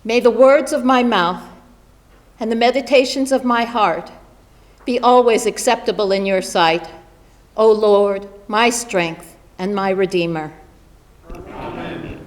May the words of my mouth and the meditations of my heart be always acceptable in your sight, O Lord, my strength and my Redeemer. Amen.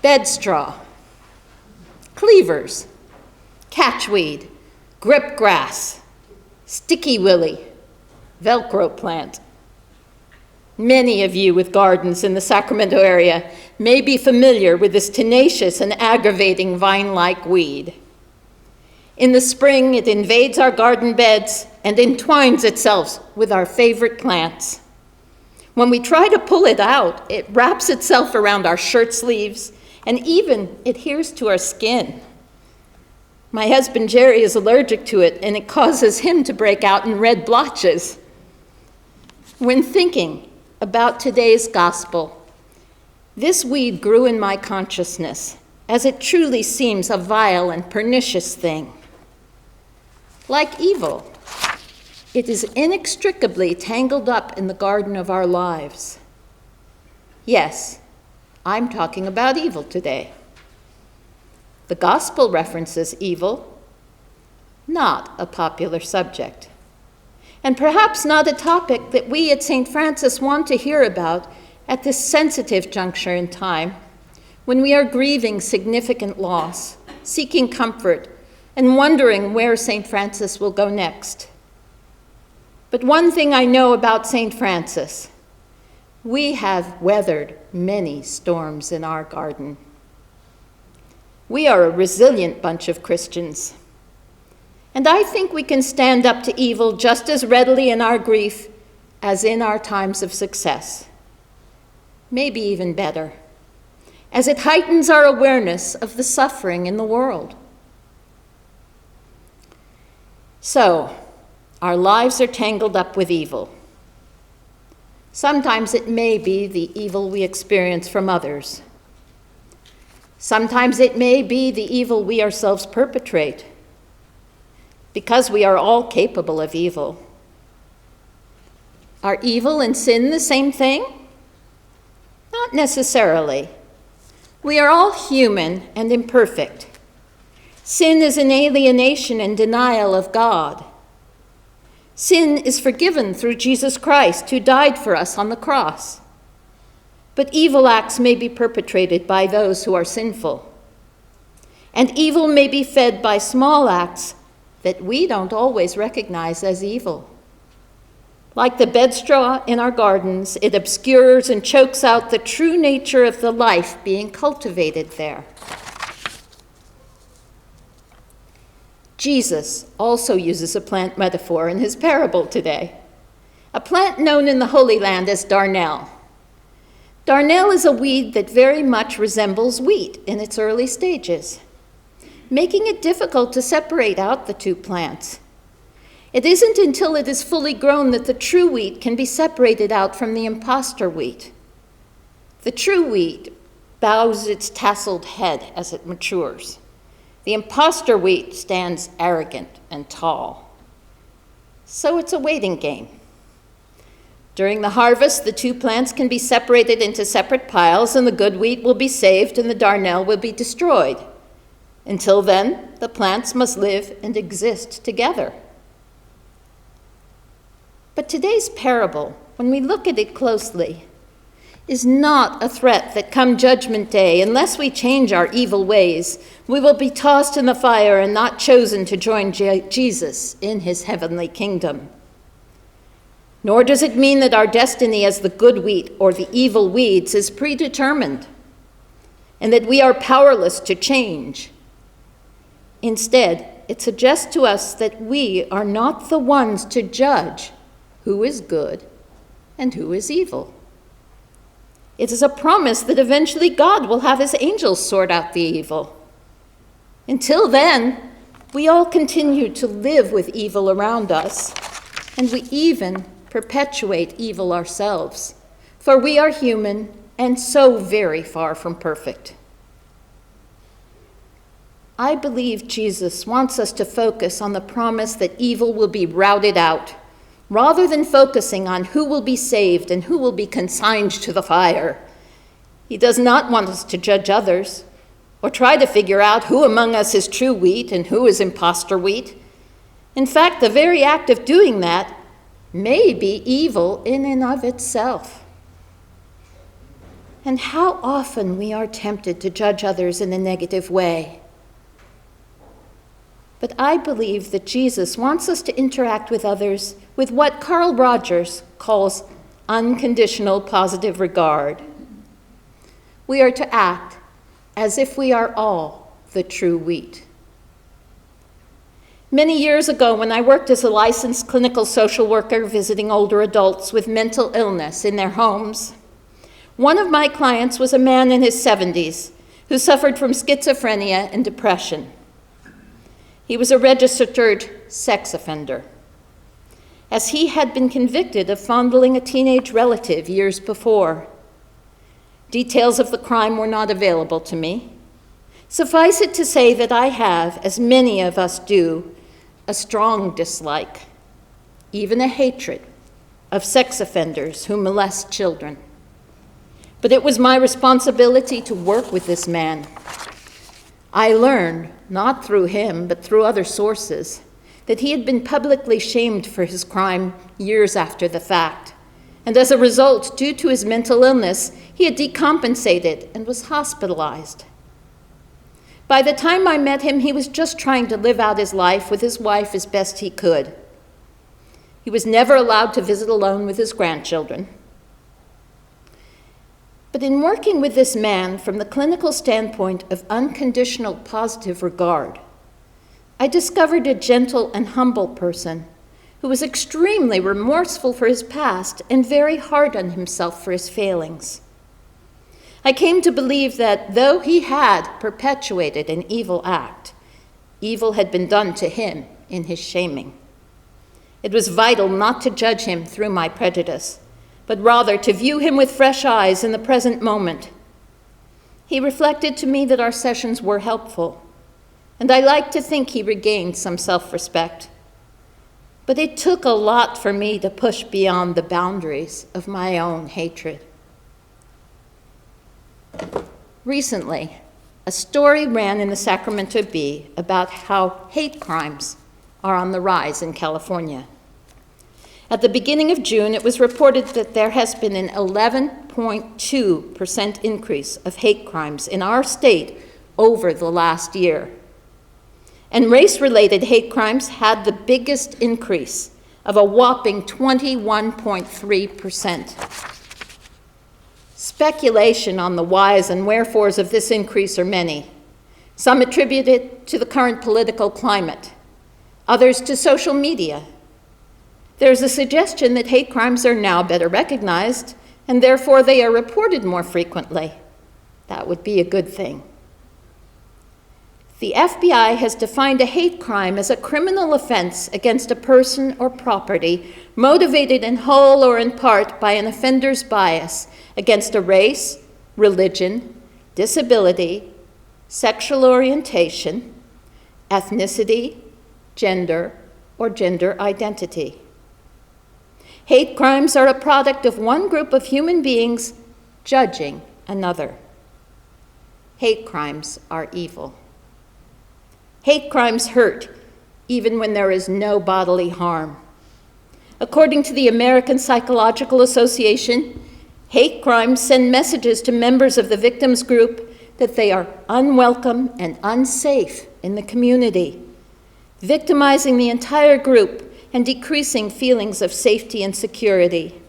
Bedstraw, cleavers, catchweed, gripgrass, sticky willy, Velcro plant. Many of you with gardens in the Sacramento area may be familiar with this tenacious and aggravating vine-like weed. In the spring, it invades our garden beds and entwines itself with our favorite plants. When we try to pull it out, it wraps itself around our shirt sleeves and even adheres to our skin. My husband Jerry is allergic to it, and it causes him to break out in red blotches. When thinking about today's gospel, this weed grew in my consciousness, as it truly seems a vile and pernicious thing. Like evil, it is inextricably tangled up in the garden of our lives. Yes, I'm talking about evil today. The gospel references evil, not a popular subject, and perhaps not a topic that we at St. Francis want to hear about at this sensitive juncture in time, when we are grieving significant loss, seeking comfort, and wondering where St. Francis will go next. But one thing I know about St. Francis: we have weathered many storms in our garden. We are a resilient bunch of Christians, and I think we can stand up to evil just as readily in our grief as in our times of success. Maybe even better, as it heightens our awareness of the suffering in the world. So, our lives are tangled up with evil. Sometimes it may be the evil we experience from others. Sometimes it may be the evil we ourselves perpetrate, because we are all capable of evil. Are evil and sin the same thing? Not necessarily. We are all human and imperfect. Sin is an alienation and denial of God. Sin is forgiven through Jesus Christ, who died for us on the cross. But evil acts may be perpetrated by those who are sinful. And evil may be fed by small acts that we don't always recognize as evil. Like the bedstraw in our gardens, it obscures and chokes out the true nature of the life being cultivated there. Jesus also uses a plant metaphor in his parable today, a plant known in the Holy Land as darnel. Darnel is a weed that very much resembles wheat in its early stages, making it difficult to separate out the two plants. It isn't until it is fully grown that the true wheat can be separated out from the impostor wheat. The true wheat bows its tasseled head as it matures. The impostor wheat stands arrogant and tall. So it's a waiting game. During the harvest, the two plants can be separated into separate piles, and the good wheat will be saved and the darnel will be destroyed. Until then, the plants must live and exist together. But today's parable, when we look at it closely, is not a threat that come Judgment Day, unless we change our evil ways, we will be tossed in the fire and not chosen to join Jesus in his heavenly kingdom. Nor does it mean that our destiny as the good wheat or the evil weeds is predetermined, and that we are powerless to change. Instead, it suggests to us that we are not the ones to judge who is good and who is evil. It is a promise that eventually God will have his angels sort out the evil. Until then, we all continue to live with evil around us, and we even perpetuate evil ourselves, for we are human and so very far from perfect. I believe Jesus wants us to focus on the promise that evil will be routed out rather than focusing on who will be saved and who will be consigned to the fire. He does not want us to judge others or try to figure out who among us is true wheat and who is imposter wheat. In fact, the very act of doing that may be evil in and of itself. And how often we are tempted to judge others in a negative way. But I believe that Jesus wants us to interact with others with what Carl Rogers calls unconditional positive regard. We are to act as if we are all the true wheat. Many years ago, when I worked as a licensed clinical social worker visiting older adults with mental illness in their homes, one of my clients was a man in his 70s who suffered from schizophrenia and depression. He was a registered sex offender, as he had been convicted of fondling a teenage relative years before. Details of the crime were not available to me. Suffice it to say that I have, as many of us do, a strong dislike, even a hatred, of sex offenders who molest children. But it was my responsibility to work with this man. I learned, not through him, but through other sources, that he had been publicly shamed for his crime years after the fact. And as a result, due to his mental illness, he had decompensated and was hospitalized. By the time I met him, he was just trying to live out his life with his wife as best he could. He was never allowed to visit alone with his grandchildren. But in working with this man from the clinical standpoint of unconditional positive regard, I discovered a gentle and humble person who was extremely remorseful for his past and very hard on himself for his failings. I came to believe that though he had perpetuated an evil act, evil had been done to him in his shaming. It was vital not to judge him through my prejudice, but rather to view him with fresh eyes in the present moment. He reflected to me that our sessions were helpful, and I like to think he regained some self-respect. But it took a lot for me to push beyond the boundaries of my own hatred. Recently, a story ran in the Sacramento Bee about how hate crimes are on the rise in California. At the beginning of June, it was reported that there has been an 11.2% increase of hate crimes in our state over the last year. And race-related hate crimes had the biggest increase of a whopping 21.3%. Speculation on the whys and wherefores of this increase are many. Some attribute it to the current political climate, others to social media. There's a suggestion that hate crimes are now better recognized, and therefore they are reported more frequently. That would be a good thing. The FBI has defined a hate crime as a criminal offense against a person or property motivated in whole or in part by an offender's bias against a race, religion, disability, sexual orientation, ethnicity, gender, or gender identity. Hate crimes are a product of one group of human beings judging another. Hate crimes are evil. Hate crimes hurt, even when there is no bodily harm. According to the American Psychological Association, hate crimes send messages to members of the victims group that they are unwelcome and unsafe in the community, victimizing the entire group and decreasing feelings of safety and security.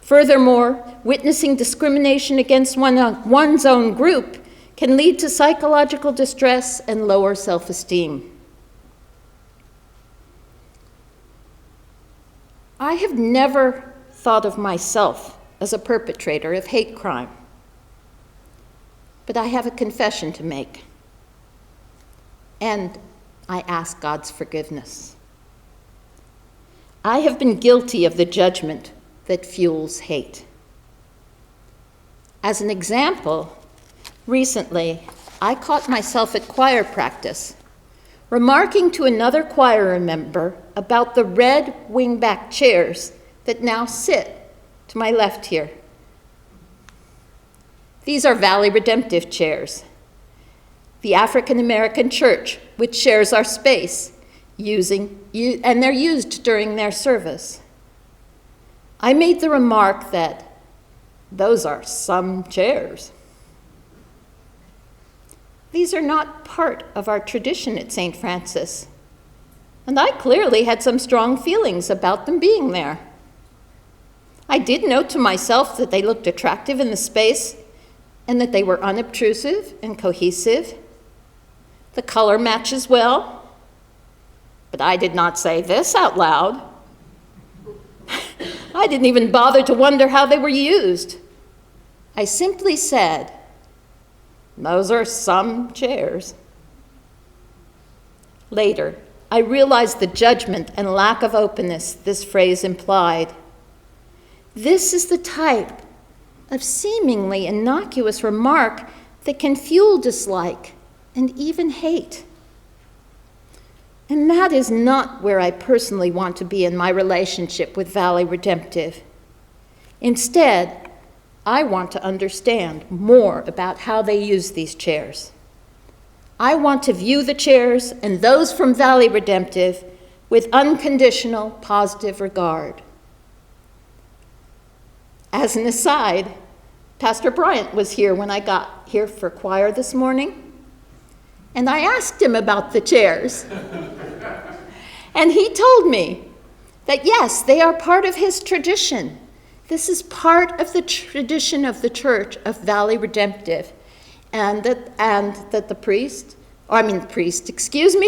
Furthermore, witnessing discrimination against one's own group can lead to psychological distress and lower self-esteem. I have never thought of myself as a perpetrator of hate crime, but I have a confession to make, and I ask God's forgiveness. I have been guilty of the judgment that fuels hate. As an example, recently, I caught myself at choir practice, remarking to another choir member about the red wingback chairs that now sit to my left here. These are Valley Redemptive chairs. The African American Church, which shares our space, and they're used during their service. I made the remark that those are some chairs. These are not part of our tradition at St. Francis, and I clearly had some strong feelings about them being there. I did note to myself that they looked attractive in the space and that they were unobtrusive and cohesive. The color matches well, but I did not say this out loud. I didn't even bother to wonder how they were used. I simply said, "Those are some chairs." Later, I realized the judgment and lack of openness this phrase implied. This is the type of seemingly innocuous remark that can fuel dislike and even hate. And that is not where I personally want to be in my relationship with Valley Redemptive. Instead, I want to understand more about how they use these chairs. I want to view the chairs and those from Valley Redemptive with unconditional positive regard. As an aside, Pastor Bryant was here when I got here for choir this morning, and I asked him about the chairs. And he told me that yes, they are part of his tradition. This is part of the tradition of the Church of Valley Redemptive, and that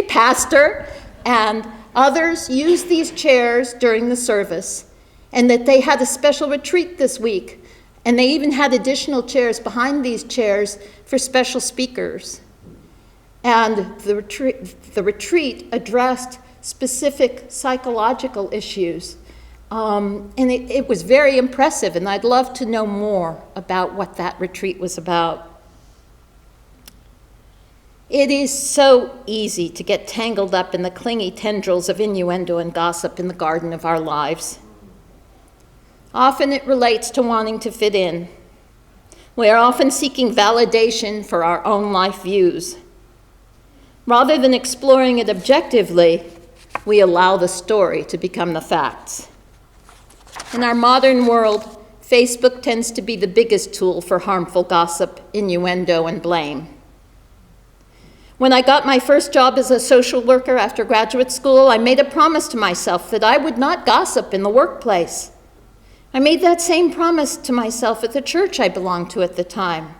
pastor and others use these chairs during the service, and that they had a special retreat this week, and they even had additional chairs behind these chairs for special speakers. And the retreat addressed specific psychological issues. And it was very impressive, and I'd love to know more about what that retreat was about. It is so easy to get tangled up in the clingy tendrils of innuendo and gossip in the garden of our lives. Often it relates to wanting to fit in. We are often seeking validation for our own life views. Rather than exploring it objectively, we allow the story to become the facts. In our modern world, Facebook tends to be the biggest tool for harmful gossip, innuendo, and blame. When I got my first job as a social worker after graduate school, I made a promise to myself that I would not gossip in the workplace. I made that same promise to myself at the church I belonged to at the time.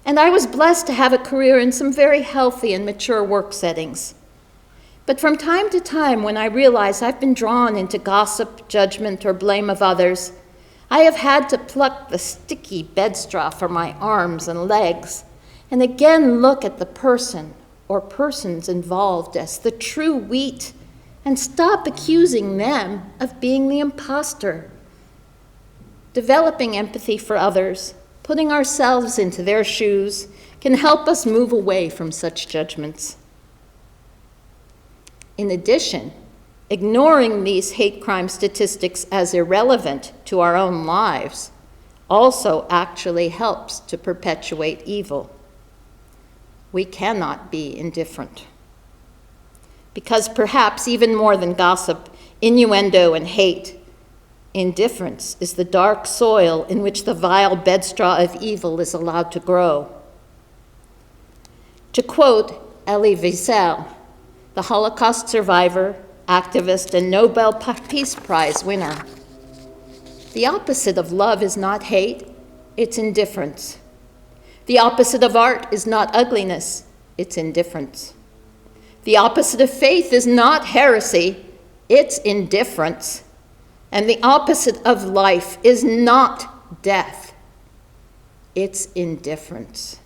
And I was blessed to have a career in some very healthy and mature work settings. But from time to time, when I realize I've been drawn into gossip, judgment, or blame of others, I have had to pluck the sticky bedstraw from my arms and legs and again look at the person or persons involved as the true wheat and stop accusing them of being the imposter. Developing empathy for others, putting ourselves into their shoes, can help us move away from such judgments. In addition, ignoring these hate crime statistics as irrelevant to our own lives also actually helps to perpetuate evil. We cannot be indifferent. Because perhaps even more than gossip, innuendo, and hate, indifference is the dark soil in which the vile bedstraw of evil is allowed to grow. To quote Elie Wiesel, the Holocaust survivor, activist, and Nobel Peace Prize winner, the opposite of love is not hate, it's indifference. The opposite of art is not ugliness, it's indifference. The opposite of faith is not heresy, it's indifference. And the opposite of life is not death, it's indifference.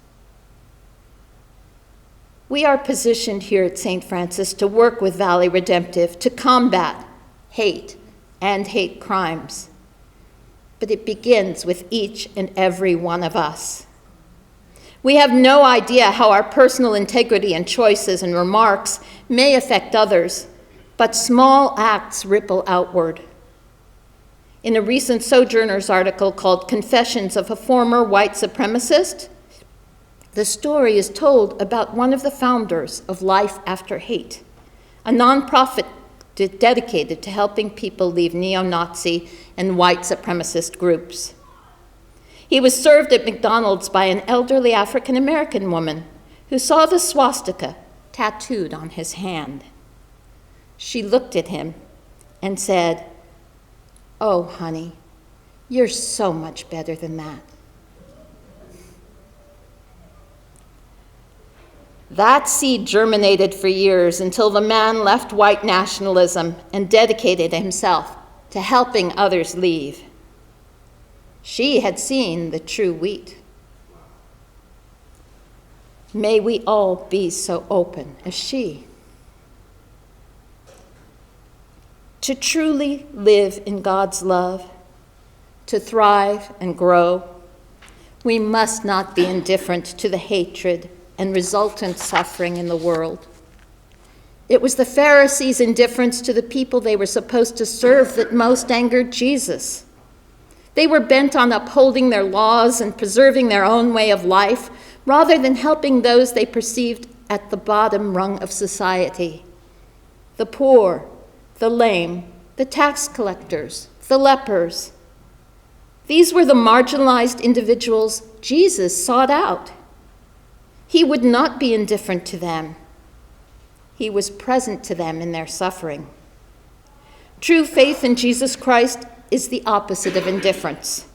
We are positioned here at St. Francis to work with Valley Redemptive to combat hate and hate crimes. But it begins with each and every one of us. We have no idea how our personal integrity and choices and remarks may affect others, but small acts ripple outward. In a recent Sojourner's article called Confessions of a Former White Supremacist, the story is told about one of the founders of Life After Hate, a nonprofit dedicated to helping people leave neo-Nazi and white supremacist groups. He was served at McDonald's by an elderly African-American woman who saw the swastika tattooed on his hand. She looked at him and said, "Oh, honey, you're so much better than that." That seed germinated for years until the man left white nationalism and dedicated himself to helping others leave. She had seen the true wheat. May we all be so open as she. To truly live in God's love, to thrive and grow, we must not be indifferent to the hatred and resultant suffering in the world. It was the Pharisees' indifference to the people they were supposed to serve that most angered Jesus. They were bent on upholding their laws and preserving their own way of life, rather than helping those they perceived at the bottom rung of society: the poor, the lame, the tax collectors, the lepers. These were the marginalized individuals Jesus sought out. He would not be indifferent to them. He was present to them in their suffering. True faith in Jesus Christ is the opposite of indifference.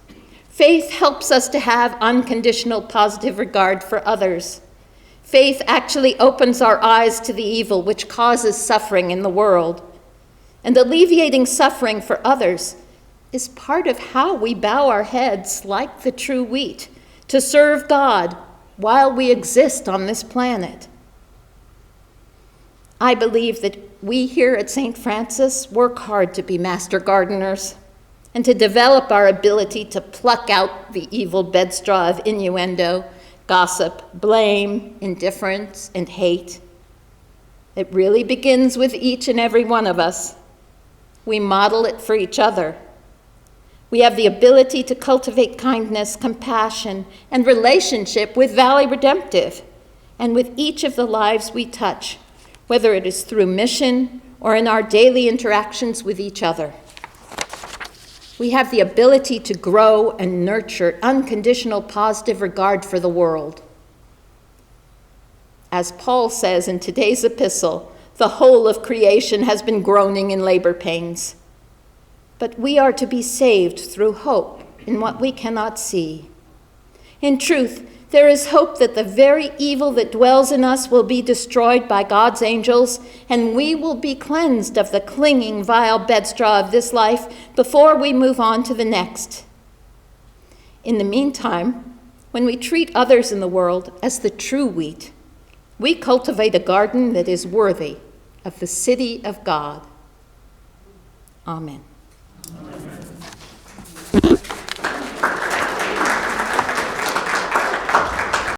Faith helps us to have unconditional positive regard for others. Faith actually opens our eyes to the evil which causes suffering in the world. And alleviating suffering for others is part of how we bow our heads like the true wheat to serve God while we exist on this planet. I believe that we here at St. Francis work hard to be master gardeners and to develop our ability to pluck out the evil bedstraw of innuendo, gossip, blame, indifference, and hate. It really begins with each and every one of us. We model it for each other. We have the ability to cultivate kindness, compassion, and relationship with Valley Redemptive and with each of the lives we touch, whether it is through mission or in our daily interactions with each other. We have the ability to grow and nurture unconditional positive regard for the world. As Paul says in today's epistle, the whole of creation has been groaning in labor pains. But we are to be saved through hope in what we cannot see. In truth, there is hope that the very evil that dwells in us will be destroyed by God's angels, and we will be cleansed of the clinging, vile bedstraw of this life before we move on to the next. In the meantime, when we treat others in the world as the true wheat, we cultivate a garden that is worthy of the city of God. Amen.